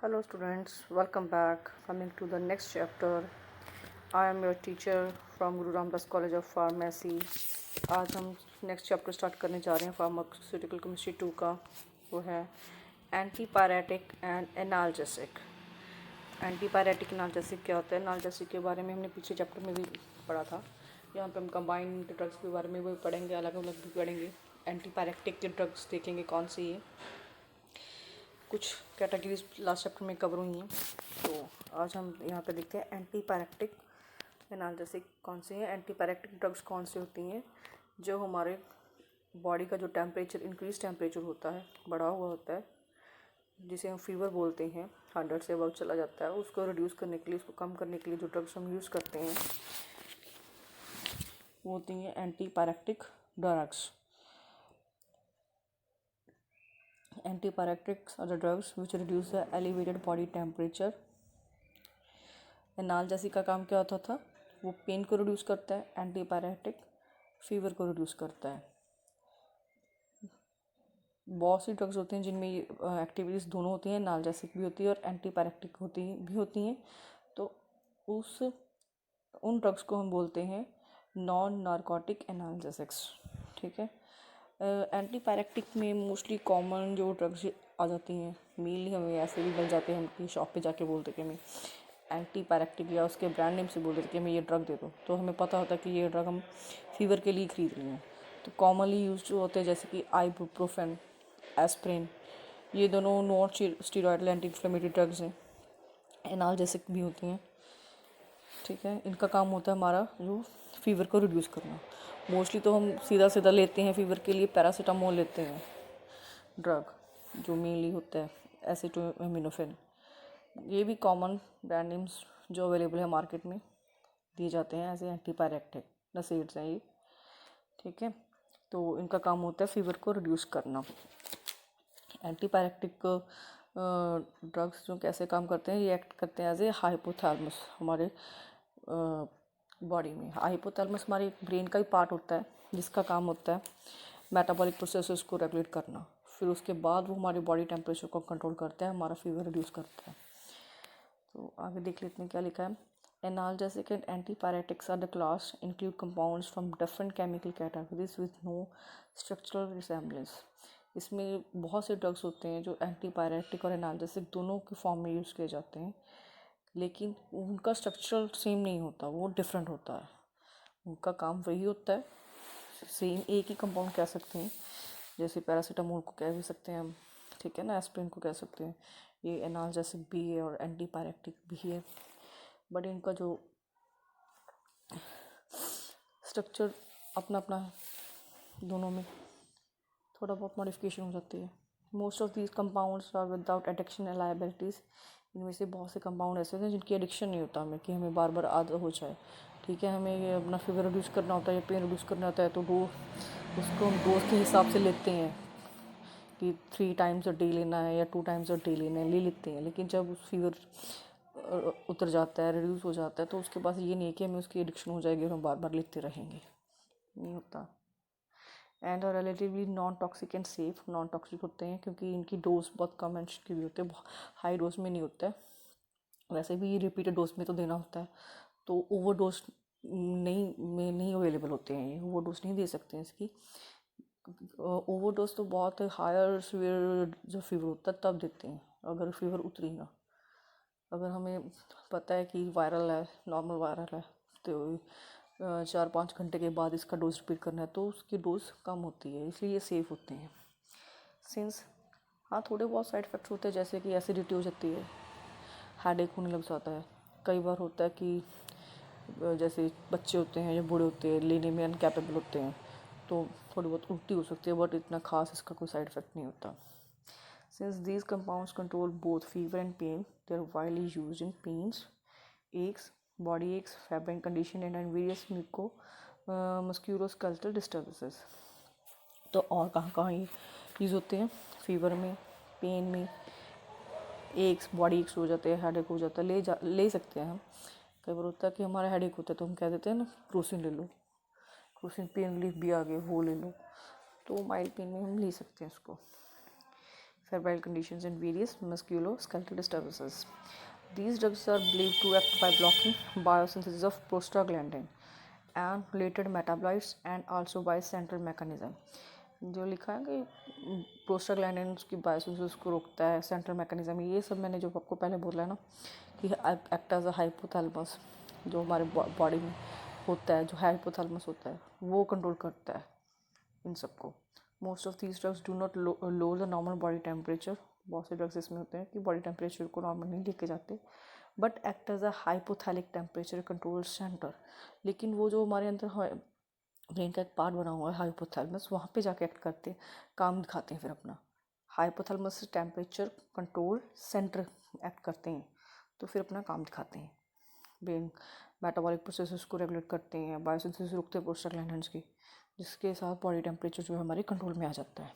Hello students, welcome back. Coming to the next chapter. I am your teacher from Guru Ramdas College of Pharmacy. आज हम next chapter start करने जा रहे हैं pharmaceutical chemistry 2 का। वो है antipyretic and analgesic. Antipyretic analgesic क्या होता है? एनाल्जेसिक के बारे में हमने पिछले चैप्टर में भी पढ़ा था। यहाँ पे हम कंबाइंड ड्रग्स के बारे में भी पढ़ेंगे, अलग अलग भी पढ़ेंगे। एंटीपायरेटिक के ड्रग्स देखेंगे कौन सी है, कुछ कैटेगरीज लास्ट चैप्टर में कवर हुई हैं। तो आज हम यहाँ पे देखते हैं एंटीपायरेटिक एनाल्जेसिक कौन सी है। एंटीपायरेटिक ड्रग्स कौन सी होती हैं जो हमारे बॉडी का जो टेम्परेचर इंक्रीज टेम्परेचर होता है, बढ़ा हुआ होता है, जिसे हम फीवर बोलते हैं, 100 से अबव चला जाता है, उसको रिड्यूस करने के लिए, उसको कम करने के लिए जो ड्रग्स हम यूज़ करते हैं वो होती हैं antipyretic drugs. Antipyretics are the drugs which reduce the elevated body temperature. Analgesic का काम क्या होता था? वो पेन को रिड्यूस करता है। एंटीपायरेटिक फीवर को रिड्यूस करता है। बहुत सी ड्रग्स होती हैं जिनमें एक्टिविटीज़ दोनों होती हैं, एनाल्जेसिक भी होती है और एंटीपायरेटिक होती हैं। तो उन ड्रग्स को हम बोलते हैं नॉन नारकोटिक एनाल्जेसिक्स। ठीक है। एंटीपायरेटिक में मोस्टली कॉमन जो ड्रग्स आ जाती हैं, मेनली हमें ऐसे भी मिल जाते हैं, हम अपनी शॉप पे जाके बोलते कि हमें एंटीपायरेटिक या उसके ब्रांड नेम से बोल देते कि हमें ये ड्रग दे दो, तो हमें पता होता है कि ये ड्रग हम फीवर के लिए खरीद रहे हैं। तो कॉमनली यूज जो होते हैं जैसे कि आइबुप्रोफेन, एस्प्रिन, ये दोनों non steroidal anti inflammatory drugs हैं, एनाल्जेसिक भी होती हैं। ठीक है। इनका काम होता है हमारा जो फीवर को रिड्यूस करना। मोस्टली तो हम सीधा सीधा लेते हैं फीवर के लिए, पैरासीटामोल लेते हैं ड्रग, जो मेनली होता है एसिटामिनोफेन। ये भी कॉमन ब्रांड नेम्स जो अवेलेबल है मार्केट में दिए जाते हैं एज ए एंटीपायरेटिक नसेड्स हैं ये। ठीक है। तो इनका काम होता है फीवर को रिड्यूस करना। एंटीपायरेटिक ड्रग्स जो कैसे काम करते हैं, ये एक्ट करते हैं एज ए हाइपोथैलेमस हमारे बॉडी में। हाइपोथैलेमस हमारे ब्रेन का ही पार्ट होता है जिसका काम होता है मेटाबॉलिक प्रोसेसेस को रेगुलेट करना। फिर उसके बाद वो हमारे बॉडी टेम्परेचर को कंट्रोल करता है, हमारा फीवर रिड्यूस करता है। तो आगे देख लेते हैं क्या लिखा है। Analgesic and antipyretics are the class include compounds from different chemical categories with no structural resemblance. इसमें बहुत से ड्रग्स होते हैं जो एंटीपायरेटिक और एनाल्जेसिक दोनों के फॉर्म में यूज़ किए जाते हैं, लेकिन उनका स्ट्रक्चरल सेम नहीं होता, वो डिफरेंट होता है। उनका काम वही होता है, सेम एक ही कंपाउंड कह सकते हैं, जैसे पैरासीटामोल को कह भी सकते हैं हम, ठीक है ना, एस्प्रिन को कह सकते हैं। ये एनाल्जेसिक भी है और एंटीपायरेटिक भी है, बट इनका जो स्ट्रक्चर अपना अपना है, दोनों में थोड़ा बहुत मॉडिफिकेशन हो जाती है। Most of these compounds are without addiction and liabilities. इनमें से बहुत से कंपाउंड ऐसे होते हैं जिनकी एडिक्शन नहीं होता हमें, कि हमें बार बार आदत हो जाए। ठीक है। हमें ये अपना फीवर रिड्यूस करना होता है या पेन रिड्यूस करना होता है, तो उसको हम डोज के हिसाब से लेते हैं कि 3 टाइम्स अ डे लेना है या 2 टाइम्स अ डे लेना है, ले लेते हैं। लेकिन जब उस फीवर उतर जाता है, रिड्यूस हो जाता है, तो उसके पास ये नहीं है कि हमें उसकी एडिक्शन हो जाएगी और हम बार बार लेते रहेंगे, नहीं होता। And are relatively non toxic and safe. Non toxic होते हैं क्योंकि इनकी डोज बहुत कम एंड की भी होते हैं, हाई डोज में नहीं होता है। वैसे भी रिपीटेड डोज में तो देना होता है, तो ओवर डोज नहीं अवेलेबल होते हैं, ये ओवर डोज नहीं दे सकते हैं इसकी। ओवर डोज तो बहुत हायर सीवियर जो फीवर होता है तब देते हैं, अगर फीवर उतरी ना। अगर हमें पता है कि वायरल है, नॉर्मल वायरल है, तो 4-5 घंटे के बाद इसका डोज रिपीट करना है, तो उसकी डोज कम होती है, इसलिए ये सेफ़ होते हैं। सिंस हाँ, थोड़े बहुत साइड इफ़ेक्ट्स होते हैं, जैसे कि एसिडिटी हो जाती है, हेडेक होने लग जाता है। कई बार होता है कि जैसे बच्चे होते हैं या बूढ़े होते हैं, लेने में अनकैपेबल होते हैं, तो थोड़ी बहुत उल्टी हो सकती है, बट इतना खास इसका कोई साइड इफ़ेक्ट नहीं होता। Since these compounds control both fever and pain, they are widely used in pains, aches, body aches, febrile condition and in various musculoskeletal disturbances. तो और कहाँ कहाँ ये यूज़ होते हैं? फीवर में, पेन में, एक्स, बॉडी एक्स हो जाते हैं, हेडेक हो जाता है, ले सकते हैं हम। कई बार होता है कि हमारा हेडेक होता है तो हम कह देते हैं ना, क्रोसिन ले लो, क्रोसिन पेन रिलीफ भी आ गए, वो ले लो, तो माइल्ड पेन में हम ले सकते हैं इसको। febrile conditions and various musculoskeletal disturbances. These drugs are believed to act by blocking biosynthesis of prostaglandin and related metabolites and also by central mechanism. जो लिखा है कि प्रोस्टाग्लैंडिन उसकी बायोसिंथेसिस को रोकता है, सेंट्रल मैकेनिज्म, ये सब मैंने जो आपको पहले बोला है ना कि एक्ट एज अ हाइपोथैलेमस, जो हमारे बॉडी में होता है, जो हाइपोथैलेमस होता है वो कंट्रोल करता है इन सबको. Most of these drugs do not low the normal body temperature. बहुत से ड्रग्स इसमें होते हैं कि बॉडी टेम्परेचर को नॉर्मल नहीं लेके जाते, but act as a hypothalamic temperature control centre. लेकिन वो जो हमारे अंदर ब्रेन का एक पार्ट बना हुआ है हाइपोथैलेमस, वहाँ पे जाके एक्ट करते हैं, काम दिखाते हैं. फिर अपना हाइपोथैलेमस से टेम्परेचर कंट्रोल सेंटर एक्ट करते हैं, तो फिर अपना काम दिखाते हैं. ब्रेन मेटाबॉलिक प्रोसेसेस को रेगुलेट करते हैं, बायोसिंथेसिस रोकते हैं प्रोस्टाग्लैंडिन्स की, जिसके साथ बॉडी टेम्परेचर जो है हमारे कंट्रोल में आ जाता है.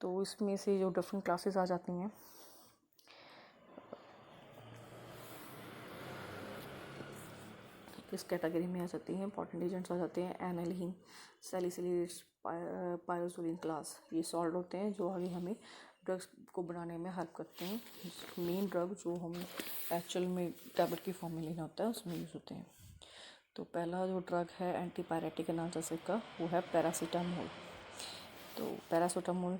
तो इसमें से जो डिफरेंट क्लासेस आ जाती हैं, इस कैटेगरी में आ जाती हैं. इंपॉर्टेंट एजेंट्स आ जाते हैं एनालिन, सैलिसिलेट्स, पायरोसोलिन क्लास. ये सॉल्ट होते हैं जो आगे हमें ड्रग्स को बनाने में हेल्प करते हैं. मेन ड्रग जो हमें एक्चुअल में टैबलेट की फॉर्म में लेना होता है उसमें यूज़ होते हैं. तो पहला जो ड्रग है एंटीपायरेटिक एनाल्जेसिक का, वो है पैरासीटामोल. तो पैरासीटामोल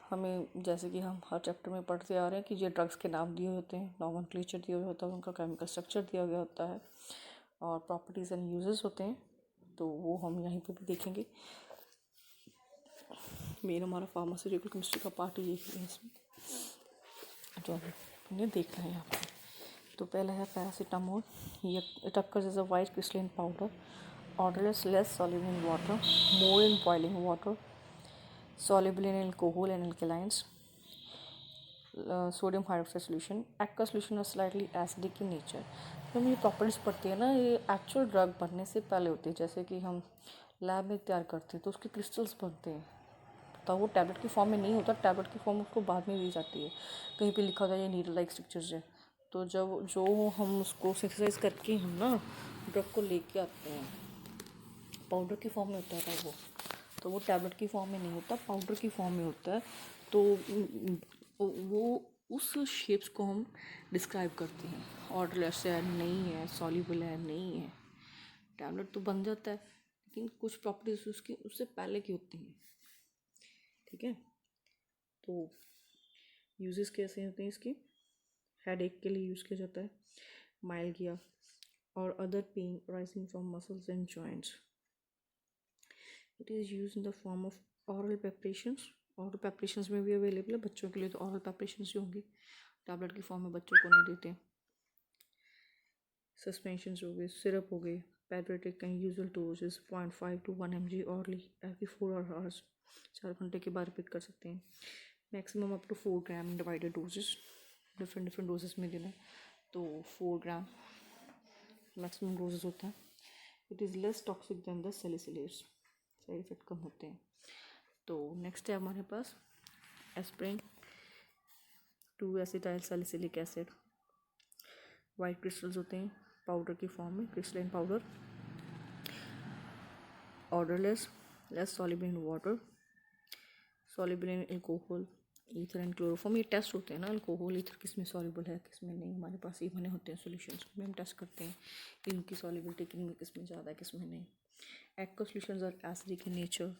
हमें, जैसे कि हम हर चैप्टर में पढ़ते आ रहे हैं कि ये ड्रग्स के नाम दिए होते हैं, नॉमेनक्लेचर दिया हुआ होता है, उनका केमिकल स्ट्रक्चर दिया गया होता है और प्रॉपर्टीज़ एंड यूजेस होते हैं. तो वो हम यहीं पे भी देखेंगे. मेन हमारा फार्मास्यूटिकल केमिस्ट्री का पार्ट ये है इसमें जो हमने देखना है यहाँ पे. तो पहला है पैरासीटामोल. ये it occurs as a white crystalline powder, odorless, less soluble in water, more in boiling water, soluble in alcohol and alkalines, sodium hydroxide solution. aqueous solution are slightly acidic in nature. जब ये properties पढ़ती है ना, ये actual drug बनने से पहले होती है. जैसे कि हम लैब में तैयार करते हैं तो उसके क्रिस्टल्स बनते हैं, तो वो टैबलेट की फॉर्म में नहीं होता. टैबलेट की फॉर्म उसको बाद में दी जाती है, कहीं पे लिखा होता है ये नीडल लाइक स्ट्रक्चर्स है. तो जब जो हम उसको सिंथेसाइज करके हम ना ड्रग को लेके आते हैं, पाउडर की फॉर्म में होता है वो, तो वो टैबलेट की फॉर्म में नहीं होता, पाउडर की फॉर्म में होता है. तो वो उस शेप्स को हम डिस्क्राइब करते हैं. ऑर्डरलेस है, नहीं है, सॉल्युबल है, नहीं है. टैबलेट तो बन जाता है लेकिन कुछ प्रॉपर्टीज उसकी उससे पहले की होती हैं. ठीक है. तो यूजेस कैसे होते हैं इसकी? हेडेक के लिए यूज़ किया जाता है, माइल्गिया और other pain rising from muscles and joints. It is use in the form of oral preparations. Oral preparations में भी अवेलेबल है बच्चों के लिए. तो ऑरल प्रेपरेशंस जो होंगे टैबलेट की फॉर्म में बच्चों को नहीं देते. सस्पेंशंस हो गए, सिरप हो गए. पैड्रेटिक का usual dose is 0.5 to 1 mg orally every 4 hours. 4 घंटे के बाद रिपीट कर सकते हैं. Maximum up to 4 gram divided doses. Different doses में देना है. तो 4 ग्राम मैक्सिमम डोजेस होता है. It is less toxic than the salicylates. Side effect कम होते हैं. तो नेक्स्ट है हमारे पास aspirin 2 acetyl salicylic acid. White crystals होते हैं पाउडर की फॉर्म में, crystalline powder. Odourless, less soluble in water, soluble in alcohol, ether and chloroform. ये टेस्ट होते हैं ना, अल्कोहल ईथर किस में सॉल्युबल है किस में नहीं. हमारे पास ये बने होते हैं सॉल्यूशंस में, हम टेस्ट करते हैं इनकी सॉल्युबिलिटी किस में ज़्यादा है किस में नहीं. aqueous solutions are acidic in nature,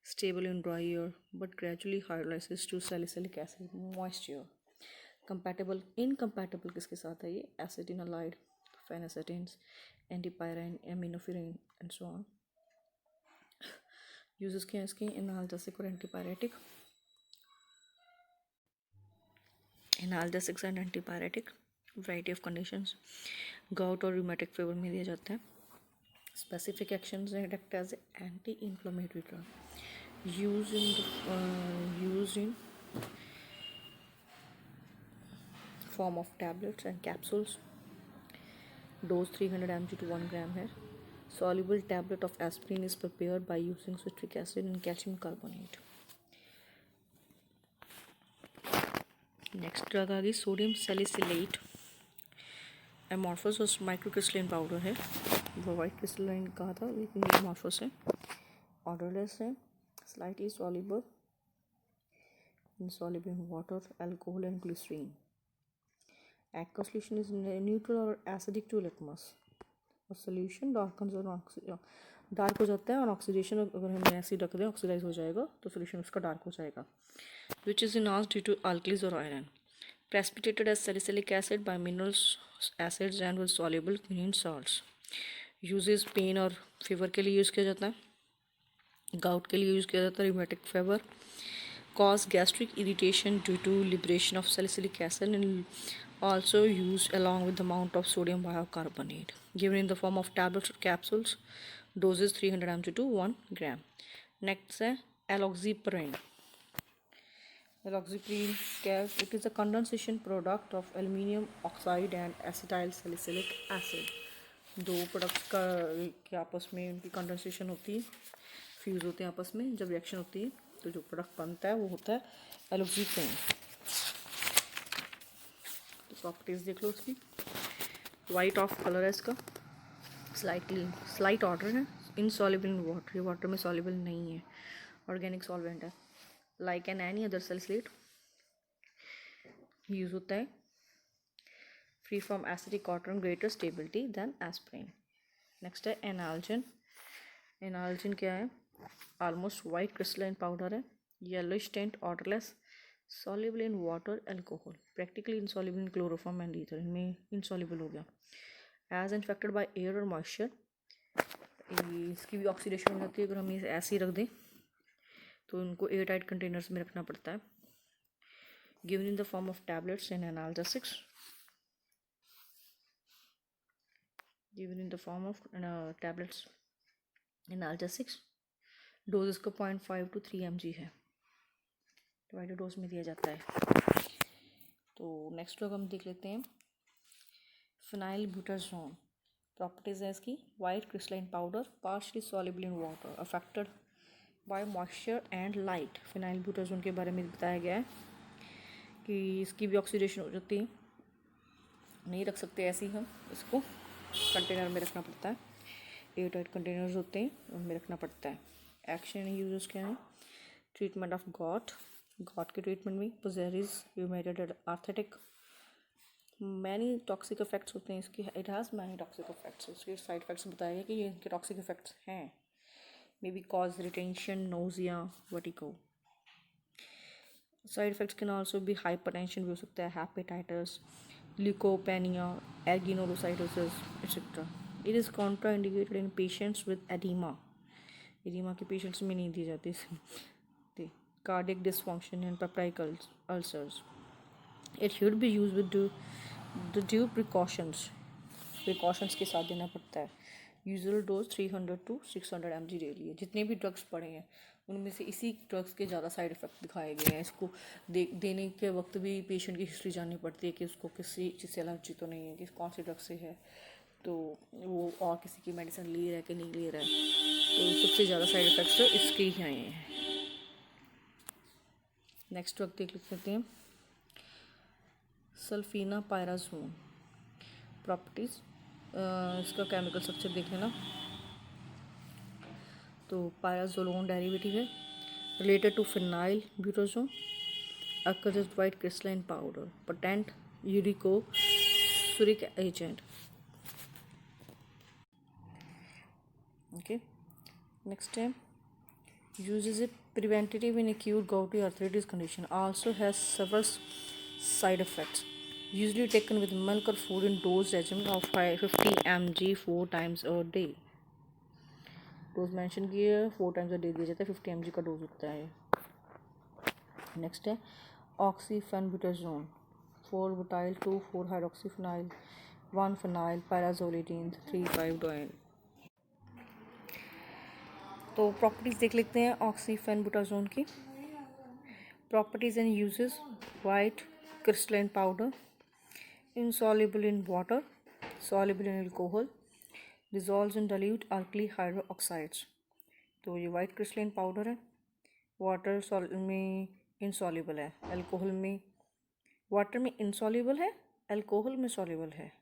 stable in dry air, but gradually hydrolyzes to salicylic acid moisture. Compatible, incompatible किसके साथ है ये? acetinolide, phenacetines, antipyrine, aminophyrin and so on. Uses क्या है इसके? analgesic और antipyretic. Analgesics and antipyretic, variety of conditions, gout और rheumatic fever में दिया जाता है. Specific actions that act as anti-inflammatory drug. Used in form of tablets and capsules. Dose 300 mg to 1 gram है. Soluble tablet of aspirin is prepared by using citric acid and calcium carbonate. Next drug आ गई sodium salicylate. Amorphous microcrystalline powder है. वो white crystalline कहा था लेकिन ये amorphous है. ऑर्डरलेस है, slightly soluble insoluble in water, alcohol and glycerine. Aqueous solution is neutral or acidic to litmus. और सोल्यूशन डार्क हो जाता है और ऑक्सीडेशन अगर हम एसिड रख दें ऑक्सीडाइज हो जाएगा तो सोल्यूशन उसका डार्क हो जाएगा. Which is enhanced due to alkalies और iron. Precipitated as salicylic acid by minerals acids and with soluble in salts. Uses pain और फीवर के लिए यूज़ किया जाता है. गाउट के लिए यूज़ किया जाता है. Rheumatic fever. Cause gastric irritation due to liberation of salicylic acid and also used along with the amount of sodium bicarbonate. Given in the form of tablets or capsules. Doses 300 mg to 1 gram. Next है aloxaprine. Aloxaprine it is a condensation product of aluminium oxide and acetyl salicylic acid. दो products के आपस में उनकी condensation होती है, fuse होते हैं आपस में. जब रिएक्शन होती है तो जो प्रोडक्ट बनता है वो होता है एलोक्सीप्रेन. तो प्रॉपर्टीज़ देख लो उसकी. वाइट ऑफ कलर है इसका, स्लाइट ऑर्डर है. इनसॉल्युबल इन वाटर, ये वाटर में सॉल्युबल नहीं है. ऑर्गेनिक सॉल्वेंट है. Like an any other salicylate use होता है. Free from acidic water, greater stability than aspirin. Next है एनाल्जिन. एनाल्जिन क्या है? ऑलमोस्ट वाइट क्रिस्टलाइन पाउडर है. Yellowish tint, odourless, soluble in water, alcohol. Practically insoluble in chloroform and ether. इनमें insoluble हो गया. As infected by air or moisture. इसकी भी oxidation हो जाती है अगर हम इसे ऐसे ही रख दें तो उनको एयर टाइट कंटेनर्स में रखना पड़ता है. Given in the form of tablets and analgesics. Given in the form of tablets analgesics. Dose इसका 0.5 to 3 mg है. डिवाइडेड डोज में दिया जाता है. तो नेक्स्ट ड्रग हम देख लेते हैं फिनाइल ब्यूटाजोन. प्रॉपर्टीज़ है इसकी. White crystalline powder, partially soluble in water, affected by moisture and light. Phenyl butazone के बारे में बताया गया है कि इसकी भी ऑक्सीडेशन हो जाती है. नहीं रख सकते ऐसे ही हम इसको, कंटेनर में रखना पड़ता है. एयर टाइट कंटेनर्स होते हैं उनमें रखना पड़ता है. एक्शन यूजेस क्या है? ट्रीटमेंट ऑफ गॉट के ट्रीटमेंट में. पोजेरिस rheumatoid arthritic. Many toxic effects होते हैं इसके. It has many toxic effects. इसके साइड इफेक्ट्स बताए गए कि ये इनके टॉक्सिक इफेक्ट्स हैं. May be cause retention, nausea, vertigo. Side effects can also भी हाइपरटेंशन भी हो सकता है, hepatitis, leukopenia, agranulocytosis etcetera. It is contraindicated in patients with oedema. Oedema के पेशेंट्स में नहीं दी जाती. Cardiac dysfunction and peptic ulcers. It should be use with due precautions के साथ देना पड़ता है. Usual dose 300 to 600 mg daily है. जितने भी ड्रग्स पड़े हैं उनमें से इसी ड्रग्स के ज़्यादा साइड इफ़ेक्ट दिखाए गए हैं. इसको देने के वक्त भी पेशेंट की हिस्ट्री जाननी पड़ती है कि उसको किसी चीज़ से एलर्जी तो नहीं है, कि कौन सी ड्रग से है, तो वो और किसी की मेडिसिन ले रहा है कि नहीं ले रहा है. तो सबसे ज़्यादा साइड इफ़ेक्ट्स तो इसके ही आए हैं. नेक्स्ट ड्रग देख लेते हैं सल्फीना पायराजोन. प्रॉपर्टीज़ इसका केमिकल स्ट्रक्चर देख लेना. तो पायराजोलोन डेरिवेटिव है. Related to phenyl butazone. Occur as white crystalline powder. Potent uricosuric agent. Okay. Next है uses a preventative in acute gouty arthritis condition. Also has several side effects. Usually taken with milk or food in dose regimen of 50 mg 4 times a day. Dose mention की है, 4 times a day दिया जाता है. 50 mg का dose होता है. Next है ऑक्सीफेनब्यूटाजोन. 4 butyl 2 4 हाइड्रोक्सीफिनाइल 1 phenyl पैराजोलिडीन 3 5 dual. तो प्रॉपर्टीज़ देख लेते हैं ऑक्सीफेनब्यूटाजोन की. Properties and uses. White crystalline powder, insoluble in water, soluble in alcohol, dissolves in dilute alkali hydroxides. तो ये वाइट क्रिस्टलाइन पाउडर है. वाटर में इनसॉल्युबल है, अल्कोहल में, वाटर में इनसॉल्युबल है, अल्कोहल में सॉल्युबल है.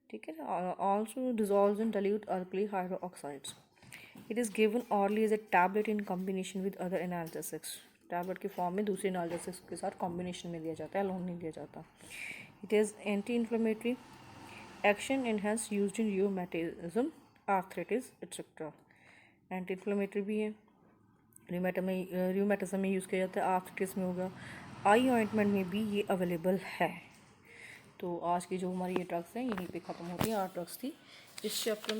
ठीक है. Also dissolves in dilute alkali hydroxides. It is given orally as a tablet in combination with other analgesics. Tablet की फॉर्म में दूसरे एनाल्जेसिक्स के साथ कॉम्बिनेशन में दिया जाता है, अलोन नहीं दिया जाता। It is anti inflammatory action enhance used in rheumatism, arthritis etcetera. Anti inflammatory भी है, र्यूमेटिज्म में यूज़ किया जाता है, आर्थराइटिस में होगा, आई ऑइंटमेंट में भी ये अवेलेबल है। तो आज की जो हमारी ये ड्रग्स हैं यहीं पे ख़त्म होती हैं। 8 ड्रग्स थी इस चैप्टर में।